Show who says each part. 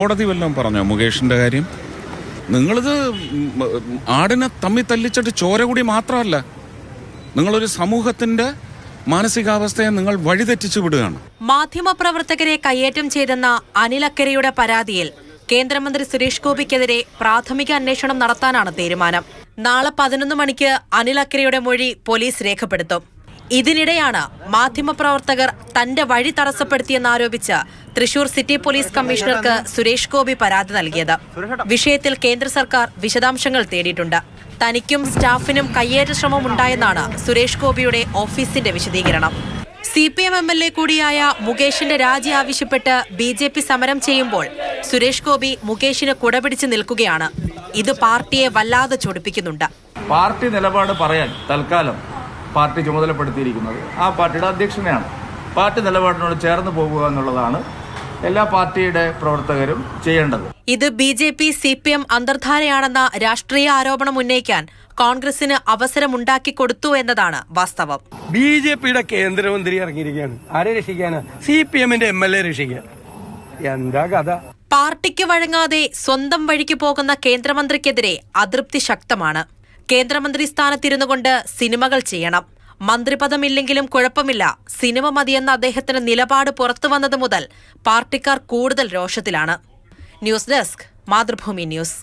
Speaker 1: കോടതി വല്ലതും പറഞ്ഞോ മുകേഷിന്റെ കാര്യം? നിങ്ങളിത് ആടിനെ തമ്മി തല്ലിച്ചിട്ട് ചോര കൂടി മാത്രമല്ല, നിങ്ങളൊരു സമൂഹത്തിന്റെ മാനസികാവസ്ഥയെ നിങ്ങൾ വഴിതെറ്റിച്ചു വിടുകയാണ്.
Speaker 2: മാധ്യമപ്രവർത്തകരെ കയ്യേറ്റം ചെയ്തെന്ന അനിൽ അക്കരയുടെ പരാതിയിൽ കേന്ദ്രമന്ത്രി സുരേഷ് ഗോപിക്കെതിരെ പ്രാഥമിക അന്വേഷണം നടത്താനാണ് തീരുമാനം. നാളെ 11 മണിക്ക് അനിൽ അക്കരയുടെ മൊഴി പോലീസ് രേഖപ്പെടുത്തും. ഇതിനിടെയാണ് മാധ്യമപ്രവർത്തകർ തന്റെ വഴി തടസ്സപ്പെടുത്തിയെന്നാരോപിച്ച് തൃശൂർ സിറ്റി പോലീസ് കമ്മീഷണർക്ക് സുരേഷ് ഗോപി പരാതി നൽകിയത്. വിഷയത്തിൽ കേന്ദ്ര സർക്കാർ വിശദാംശങ്ങൾ തേടിയിട്ടുണ്ട്. തനിക്കും സ്റ്റാഫിനും കയ്യേറ്റ ശ്രമം ഉണ്ടായെന്നാണ് സുരേഷ് ഗോപിയുടെ ഓഫീസിന്റെ വിശദീകരണം. CPM MLA കൂടിയായ മുകേഷിന്റെ രാജി ആവശ്യപ്പെട്ട് BJP സമരം ചെയ്യുമ്പോൾ സുരേഷ് ഗോപി മുകേഷിന് കുടപിടിച്ച് നിൽക്കുകയാണ്. ഇത് പാർട്ടിയെ വല്ലാതെ ചൊടിപ്പിക്കുന്നുണ്ട്.
Speaker 3: പാർട്ടി നിലപാട് പറയാൻ തൽക്കാലം പാർട്ടി ചുമതലപ്പെടുത്തിയിരിക്കുന്നത് ആ പാർട്ടിയുടെ അധ്യക്ഷനെയാണ്. പാർട്ടി നിലപാടിനോട് ചേർന്ന് പോകുക എന്നുള്ളതാണ് എല്ലാ പാർട്ടിയുടെ പ്രവർത്തകരും ചെയ്യേണ്ടത്.
Speaker 2: ഇത് BJP CPM അന്തർധാരയാണെന്ന രാഷ്ട്രീയ ആരോപണം ഉന്നയിക്കാൻ കോൺഗ്രസിന് അവസരമുണ്ടാക്കി കൊടുത്തു എന്നതാണ് വാസ്തവം.
Speaker 4: BJPയുടെ കേന്ദ്രമന്ത്രി ഇറങ്ങിയിരിക്കുകയാണ്. ആരെ രക്ഷിക്കാനാ? CPMന്റെ MLA രക്ഷിക്കാൻ. എന്താ കഥ?
Speaker 2: പാർട്ടിക്ക് വഴങ്ങാതെ സ്വന്തം വഴിക്ക് പോകുന്ന കേന്ദ്രമന്ത്രിക്കെതിരെ അതൃപ്തി ശക്തമാണ്. കേന്ദ്രമന്ത്രി സ്ഥാനത്തിരുന്നു കൊണ്ട് സിനിമകൾ ചെയ്യണം, മന്ത്രിപദമില്ലെങ്കിലും കുഴപ്പമില്ല, സിനിമ മതിയെന്ന അദ്ദേഹത്തിന്റെ നിലപാട് പുറത്തുവന്നത് മുതൽ പാർട്ടിക്കാർ കൂടുതൽ രോഷത്തിലാണ്. News desk, Mathrubhumi news.